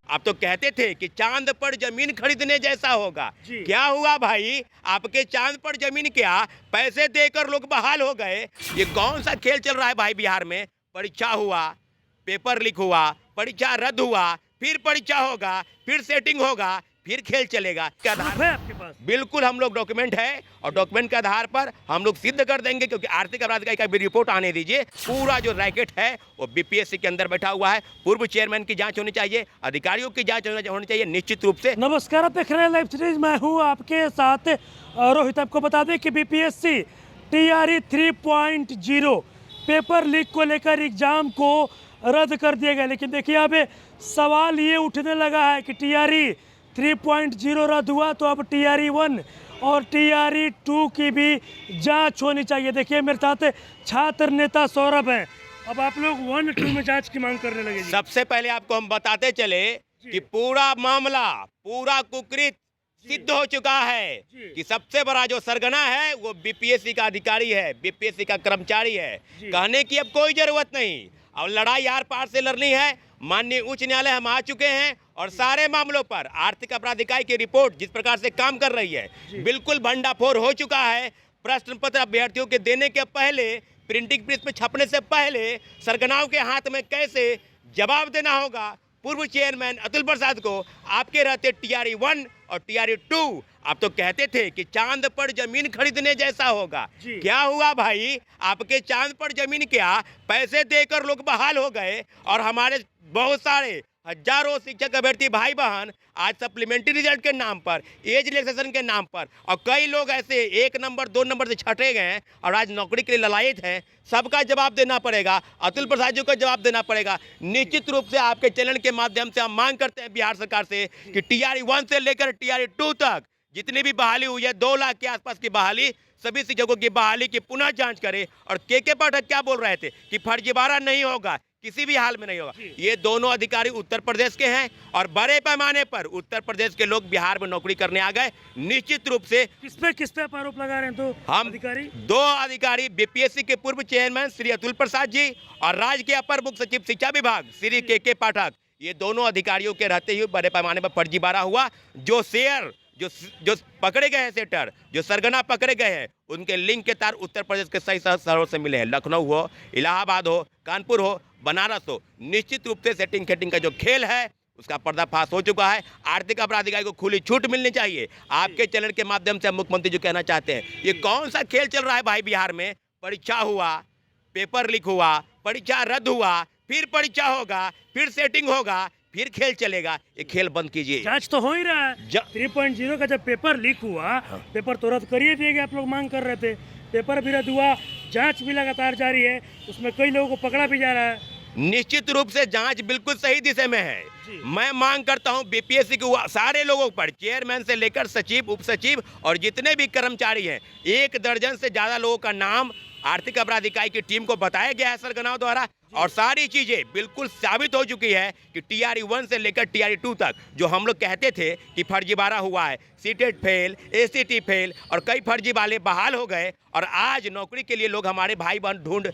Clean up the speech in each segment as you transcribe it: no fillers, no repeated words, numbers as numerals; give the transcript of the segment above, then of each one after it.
आप तो कहते थे कि चांद पर जमीन खरीदने जैसा होगा। क्या हुआ भाई? आपके चांद पर जमीन क्या, पैसे देकर लोग बहाल हो गए। ये कौन सा खेल चल रहा है भाई बिहार में? परीक्षा हुआ, पेपर लीक हुआ, परीक्षा रद्द हुआ, फिर परीक्षा होगा, फिर सेटिंग होगा, फिर खेल चलेगा। क्या आधार है आपके पास? बिल्कुल हम लोग डॉक्यूमेंट है और डॉक्यूमेंट के आधार पर हम लोग सिद्ध कर देंगे, क्योंकि आर्थिक अपराध का भी रिपोर्ट आने दीजिए। पूरा जो रैकेट है वो बीपीएससी के अंदर बैठा हुआ है। पूर्व चेयरमैन की जांच होनी चाहिए, अधिकारियों की जांच होनी चाहिए निश्चित रूप से। नमस्कार, आप देख रहे हैं लाइव सीरीज, मैं हूं आपके साथ रोहित। आपको बता दें कि बीपीएससी टीआरई 3.0 पेपर लीक को लेकर एग्जाम को रद्द कर दिया गया। लेकिन देखिए अब सवाल ये उठने लगा है कि टीआरई 3.0 रद्द हुआ तो अब टीआरई 1 और टीआरई 2 की भी जांच होनी चाहिए। देखिए मेरे साथ छात्र नेता सौरभ हैं। अब आप लोग 1 2 में जांच की मांग करने लगे जी। सबसे पहले आपको हम बताते चले कि पूरा मामला, पूरा कुकृत सिद्ध हो चुका है कि सबसे बड़ा जो सरगना है वो बीपीएससी का अधिकारी है, बीपीएससी का कर्मचारी है। कहने की अब कोई जरूरत नहीं। अब लड़ाई आर पार से लड़नी है। माननीय उच्च न्यायालय हम आ चुके हैं और सारे मामलों पर आर्थिक अपराध इकाई की रिपोर्ट जिस प्रकार से काम कर रही है, बिल्कुल भंडाफोड़ हो चुका है। प्रश्न पत्र अभ्यर्थियों के देने के पहले, प्रिंटिंग प्रेस में छपने से पहले सरगनाओं के हाथ में कैसे जवाब देना होगा, पूर्व चेयरमैन अतुल प्रसाद को आपके रहते टीआरई 1 और टीआरई 2। आप तो कहते थे कि चांद पर जमीन खरीदने जैसा होगा। क्या हुआ भाई? आपके चांद पर जमीन क्या, पैसे देकर लोग बहाल हो गए और हमारे बहुत सारे हजारों शिक्षक अभ्यर्थी भाई बहन आज सप्लीमेंट्री रिजल्ट के नाम पर, एज रिलैक्सेशन के नाम पर, और कई लोग ऐसे 1 नंबर 2 नंबर से छटे गए हैं और आज नौकरी के लिए ललायित हैं। सबका जवाब देना पड़ेगा, अतुल प्रसाद जी को जवाब देना पड़ेगा। निश्चित रूप से आपके चैनल के माध्यम से हम मांग करते हैं बिहार सरकार से कि टीआरई 1 से लेकर टीआरई 2 तक जितनी भी बहाली हुई है, 2 लाख के आसपास की बहाली, सभी शिक्षकों की बहाली की पुनः जांच करे। और के पाठक क्या बोल रहे थे कि फर्जीवाड़ा नहीं होगा, किसी भी हाल में नहीं होगा। ये दोनों अधिकारी उत्तर प्रदेश के हैं और बड़े पैमाने पर उत्तर प्रदेश के लोग बिहार में नौकरी करने आ गए। निश्चित रूप से किस पे आरोप लगा रहे हैं? तो हम अधिकारी 2 अधिकारी, बीपीएससी के पूर्व चेयरमैन श्री अतुल प्रसाद जी और राज्य के अपर मुख्य सचिव शिक्षा विभाग श्री के पाठक, ये दोनों अधिकारियों के रहते हुए बड़े पैमाने पर फर्जीवाड़ा हुआ। जो शेयर जो पकड़े गए हैं, सेटर जो सरगना पकड़े गए हैं, उनके लिंक के तार उत्तर प्रदेश के सही शहरों से मिले हैं। लखनऊ हो, इलाहाबाद हो, कानपुर हो, बनारस हो। निश्चित रूप से सेटिंग खेटिंग का जो खेल है उसका पर्दाफाश हो चुका है। आर्थिक अपराध इकाई को खुली छूट मिलनी चाहिए। आपके चैनल के माध्यम से मुख्यमंत्री जी कहना चाहते हैं, ये कौन सा खेल चल रहा है भाई बिहार में? परीक्षा हुआ, पेपर लीक हुआ, परीक्षा रद्द हुआ, फिर परीक्षा होगा, फिर सेटिंग होगा, फिर खेल चलेगा। ये खेल बंद कीजिए। जांच तो हो ही रहा है। 3.0 का जब पेपर लीक हुआ, पेपर तो रद्द करिए दिए गए, आप लोग मांग कर रहे थे। पेपर भी रद्द हुआ, जांच भी लगातार जारी है, उसमें कई लोगों को पकड़ा भी जा रहा है। निश्चित रूप से जांच बिल्कुल सही दिशा में है। मैं मांग करता हूं बीपीएससी के सारे लोगों पर, चेयरमैन से लेकर सचिव, उप सचिव और जितने भी कर्मचारी हैं, 1 दर्जन से ज्यादा लोगों का नाम आर्थिक अपराध इकाई की टीम को बताया गया है सरगनाओं द्वारा, और सारी चीजें बिल्कुल साबित हो चुकी है कि टीआरई 1 से लेकर टीआरई 2 तक जो हम लोग कहते थे कि फर्जीवाड़ा हुआ है, सीटेट फेल, एसटीटी फेल और कई फर्जी वाले बहाल हो गए। और आज नौकरी के लिए लोग हमारे भाई बहन ढूंढ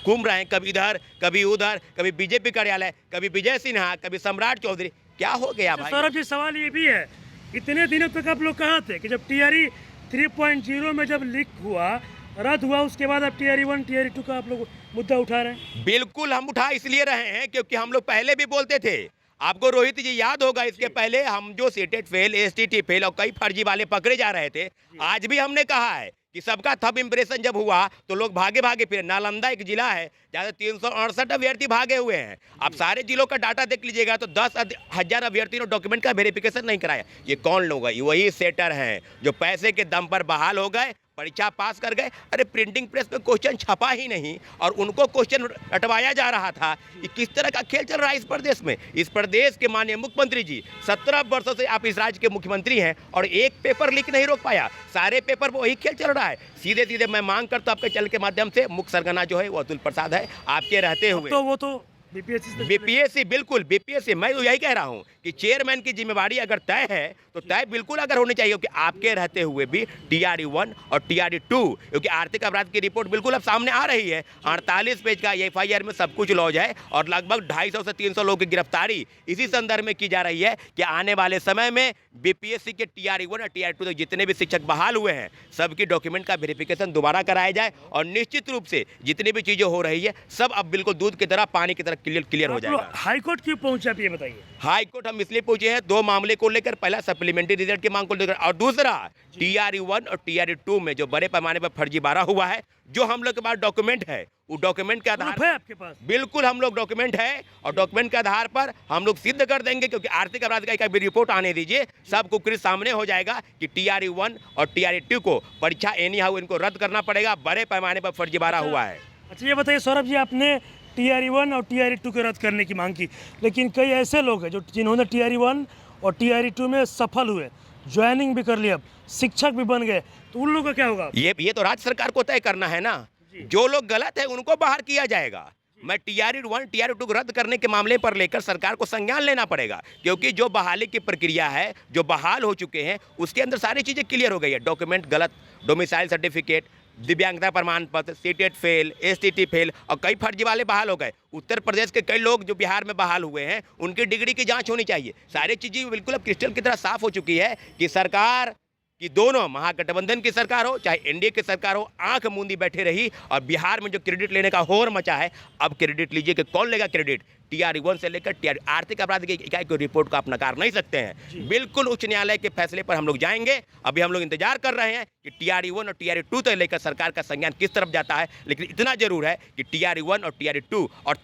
घूम रहे हैं, कभी इधर कभी उधर, कभी बीजेपी कार्यालय, कभी विजय सिन्हा, कभी सम्राट चौधरी। क्या हो गया भाई? सौरभ जी, सवाल ये भी है, इतने दिनों तक आप लोग कहाँ थे कि जब टीआरई 3.0 में जब लीक हुआ, रद्द हुआ, उसके बाद अब टीआरई 1 टीआरई 2 का आप लोग मुद्दा उठा रहे हैं? बिल्कुल हम उठा इसलिए रहे हैं क्योंकि हम लोग पहले भी बोलते थे। आपको रोहित जी याद होगा, इसके पहले हम जो सीटेट फेल, एसटीटी फेल और कई फर्जी वाले पकड़े जा रहे थे, आज भी हमने कहा है कि सबका थप इंप्रेशन जब हुआ तो लोग भागे भागे फिर। नालंदा एक जिला है जहाँ 368 अभ्यर्थी भागे हुए हैं। आप सारे जिलों का डाटा देख लीजिएगा तो 10,000 अभ्यर्थियों ने डॉक्यूमेंट का वेरिफिकेशन नहीं कराया। ये कौन लोग हैं? वही सेटर हैं जो पैसे के दम पर बहाल हो गए, परीक्षा पास कर गए। अरे प्रिंटिंग प्रेस में क्वेश्चन छपा ही नहीं और उनको क्वेश्चन रटवाया जा रहा था। ये किस तरह का खेल चल रहा है इस प्रदेश में? इस प्रदेश के माननीय मुख्यमंत्री जी, 17 वर्षों से आप इस राज्य के मुख्यमंत्री हैं और एक पेपर लीक नहीं रोक पाया। सारे पेपर पर वही खेल चल रहा है। सीधे सीधे मैं मांग करता हूं आपके चैनल के माध्यम से, मुख्य सरगना जो है वो अतुल प्रसाद है। आपके रहते हुए तो वो तो बीपीएससी, बिल्कुल बीपीएससी। मैं तो यही कह रहा हूं कि चेयरमैन की जिम्मेवारी अगर तय है तो तय बिल्कुल अगर होनी चाहिए कि आपके रहते हुए भी TRE-1 और TRE-2, क्योंकि आर्थिक अपराध की रिपोर्ट बिल्कुल अब सामने आ रही है। 48 पेज का FIR में सब कुछ लॉज है और लगभग 250 से 300 लोगों की गिरफ्तारी इसी संदर्भ में की जा रही है कि आने वाले समय में बीपीएससी के TRE-1 और TRE-2 तक जितने भी शिक्षक बहाल हुए हैं सबकी डॉक्यूमेंट का वेरिफिकेशन दोबारा कराया जाए और निश्चित रूप से जितनी भी चीजें हो रही है सब अब बिल्कुल दूध की तरह, पानी की तरह क्लियर हो जाएगा। हाई कोर्ट क्यों पहुंचे आप ये बताइए? हाई कोर्ट हम इसलिए पहुंचे हैं दो मामले को लेकर, पहला सप्लीमेंट्री रिजल्ट की मांग को लेकर और दूसरा TRE-1 और TRE-2 में जो बड़े पैमाने पर फर्जीवाड़ा हुआ है, जो हम लोग के पास डॉक्यूमेंट है, वो डॉक्यूमेंट के आधार है आपके पास? बिल्कुल हम लोग डॉक्यूमेंट है और डॉक्यूमेंट के आधार पर हम लोग सिद्ध कर देंगे, क्योंकि आर्थिक अपराध का भी रिपोर्ट आने दीजिए, सब कुछ सामने हो जाएगा कि TRE-1 और TRE-2 को परीक्षा एनी हाउ इनको रद्द करना पड़ेगा, बड़े पैमाने पर फर्जीवाड़ा हुआ है। अच्छा ये बताइए सौरभ जी, आपने TRE-1 और TRE-2 को रद्द करने की मांग की, लेकिन कई ऐसे लोग हैं जो जिन्होंने TRE-1 और TRE-2 में सफल हुए, ज्वाइनिंग भी कर लिया, शिक्षक भी बन गए, तो उन लोगों का क्या होगा? ये तो राज्य सरकार को तय करना है ना। जो लोग गलत है उनको बाहर किया जाएगा। मैं TRE-1 TRE-2 को रद्द करने के मामले पर लेकर सरकार को संज्ञान लेना पड़ेगा, क्योंकि जो बहाली की प्रक्रिया है, जो बहाल हो चुके हैं उसके अंदर सारी चीजें क्लियर हो गई है। डॉक्यूमेंट गलत, डोमिसाइल सर्टिफिकेट, दिव्यांगता प्रमाण पत्र, सीटेट फेल, STT फेल और कई फर्जी वाले बहाल हो गए। उत्तर प्रदेश के कई लोग जो बिहार में बहाल हुए हैं उनकी डिग्री की जांच होनी चाहिए। सारी चीजें बिल्कुल अब क्रिस्टल की तरह साफ हो चुकी है कि सरकार कि दोनों महागठबंधन की सरकार हो चाहे NDA की सरकार हो, आंख मूंदी बैठे रही और बिहार में जो क्रेडिट लेने का होर मचा है, अब क्रेडिट लीजिए कि कौन लेगा क्रेडिट। TRE-1 से लेकर आर्थिक अपराध की इकाई की रिपोर्ट को आप नकार नहीं सकते हैं। बिल्कुल उच्च न्यायालय के फैसले पर हम लोग जाएंगे। अभी हम लोग इंतजार कर रहे हैं कि TRE-1 और TRE-2 तक लेकर सरकार का संज्ञान किस तरफ जाता है, लेकिन इतना जरूर है कि TRE-1 और TRE-2 और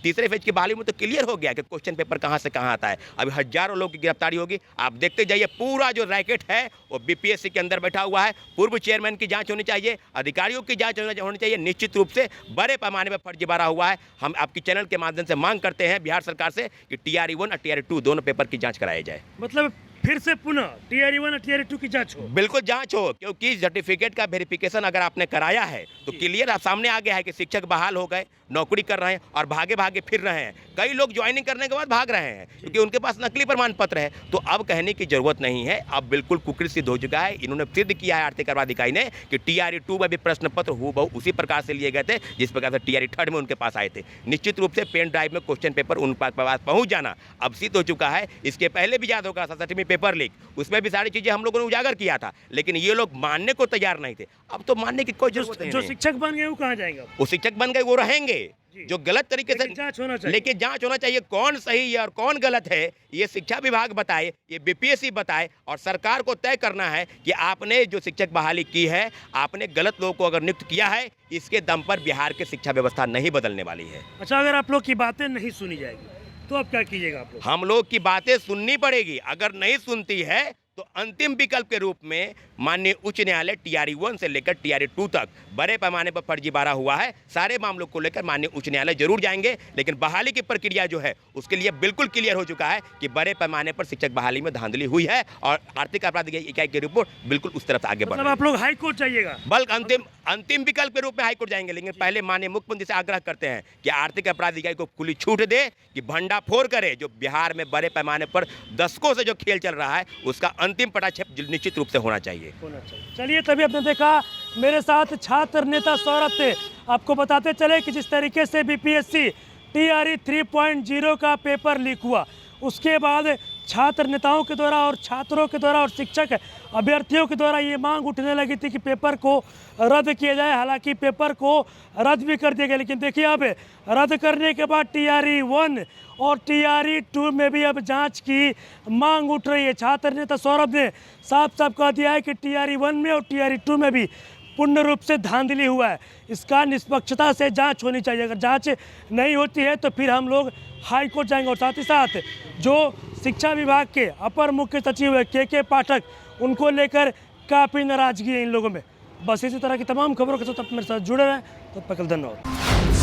तीसरे फेज की बहाली में तो क्लियर हो गया कि क्वेश्चन पेपर कहाँ से कहाँ आता है। अभी हजारों लोग की गिरफ्तारी होगी, आप देखते जाइए। पूरा जो रैकेट है वो BPSC के अंदर बैठा हुआ है। पूर्व चेयरमैन की जांच होनी चाहिए, अधिकारियों की जांच होनी चाहिए। निश्चित रूप से बड़े पैमाने पर फर्जीवाड़ा हुआ है। हम आपकी चैनल के माध्यम से मांग करते हैं बिहार सरकार से कि TRE-1 और TRE-2 दोनों पेपर की जांच कराई जाए। मतलब फिर से पुनः TRE-1 और TRE-2 की जांच हो? बिल्कुल जांच हो, क्योंकि सर्टिफिकेट का वेरिफिकेशन अगर आपने कराया है तो क्लियर सामने आ गया है कि शिक्षक बहाल हो गए, नौकरी कर रहे हैं और भागे भागे फिर रहे हैं। कई लोग ज्वाइनिंग करने के बाद भाग रहे हैं क्योंकि उनके पास नकली प्रमाण पत्र है। तो अब कहने की जरूरत नहीं है, अब बिल्कुल कुकृत सिद्ध हो चुका है। इन्होंने सिद्ध किया है आर्थिक अपराध इकाई ने कि TRE-2 में भी प्रश्न पत्र हूबहू उसी प्रकार से लिए गए थे जिस प्रकार से TRE-3 में उनके पास आए थे। निश्चित रूप से पेन ड्राइव में क्वेश्चन पेपर उन पास पहुंच जाना अब सिद्ध हो चुका है। इसके पहले भी याद होगा 67वीं पेपर लीक, उसमें भी सारी चीजें हम लोगों ने उजागर किया था, लेकिन ये लोग मानने को तैयार नहीं थे। अब तो मानने की कोई जरूरत नहीं। जो शिक्षक बन गए वो कहाँ जाएंगे? वो शिक्षक बन गए वो रहेंगे जो गलत तरीके से, जांच होना चाहिए। लेकिन जांच होना चाहिए कौन सही है और कौन गलत है, ये शिक्षा विभाग बताए, ये BPSC बताए और सरकार को तय करना है कि आपने जो शिक्षक बहाली की है, आपने गलत लोगों को अगर नियुक्त किया है, इसके दम पर बिहार की शिक्षा व्यवस्था नहीं बदलने वाली है। अच्छा, अगर आप लोग की बातें नहीं सुनी जाएगी तो अब क्या कीजिएगा आप लोग? हम लोग की बातें सुननी पड़ेगी। अगर नहीं सुनती है तो अंतिम विकल्प के रूप में माननीय उच्च न्यायालय TRE-1 से लेकर TRE-2 तक बड़े पैमाने पर फर्जीवाड़ा हुआ है, सारे मामलों को लेकर माननीय उच्च न्यायालय जरूर जाएंगे। लेकिन बहाली की प्रक्रिया जो है उसके लिए बिल्कुल क्लियर हो चुका है कि बड़े पैमाने पर शिक्षक बहाली में धांधली हुई है और आर्थिक अपराध इकाई की रिपोर्ट बिल्कुल उस तरफ आगे बढ़ रही है। आप लोग हाई कोर्ट जाइएगा? बल्कि अंतिम विकल्प के रूप में हाईकोर्ट जाएंगे। लेकिन पहले माननीय मुख्यमंत्री से आग्रह करते हैं कि आर्थिक अपराध इकाई को खुली छूट दे कि भंडाफोड़ करे। जो बिहार में बड़े पैमाने पर दशकों से जो खेल चल रहा है उसका अंतिम पटाक्षेप निश्चित रूप से होना चाहिए। चलिए, तभी आपने देखा मेरे साथ छात्र नेता सौरभ थे। आपको बताते चले कि जिस तरीके से BPSC TRE 3.0 का पेपर लीक हुआ, उसके बाद छात्र नेताओं के द्वारा और छात्रों के द्वारा और शिक्षक अभ्यर्थियों के द्वारा ये मांग उठने लगी थी कि पेपर को रद्द किया जाए। हालांकि पेपर को रद्द भी कर दिया गया, लेकिन देखिए अब रद्द करने के बाद TRE-1 और TRE-2 में भी अब जांच की मांग उठ रही है। छात्र नेता सौरभ ने साफ साफ कह दिया है कि TRE-1 में और TRE-2 में भी पूर्ण रूप से धांधली हुआ है। इसका निष्पक्षता से जांच होनी चाहिए। अगर जांच नहीं होती है तो फिर हम लोग हाई कोर्ट जाएंगे। और साथ ही साथ जो शिक्षा विभाग के अपर मुख्य सचिव है KK पाठक, उनको लेकर काफ़ी नाराजगी है इन लोगों में। बस इसी तरह की तमाम खबरों के साथ आप मेरे साथ जुड़े रहें। तब तक धन्यवाद।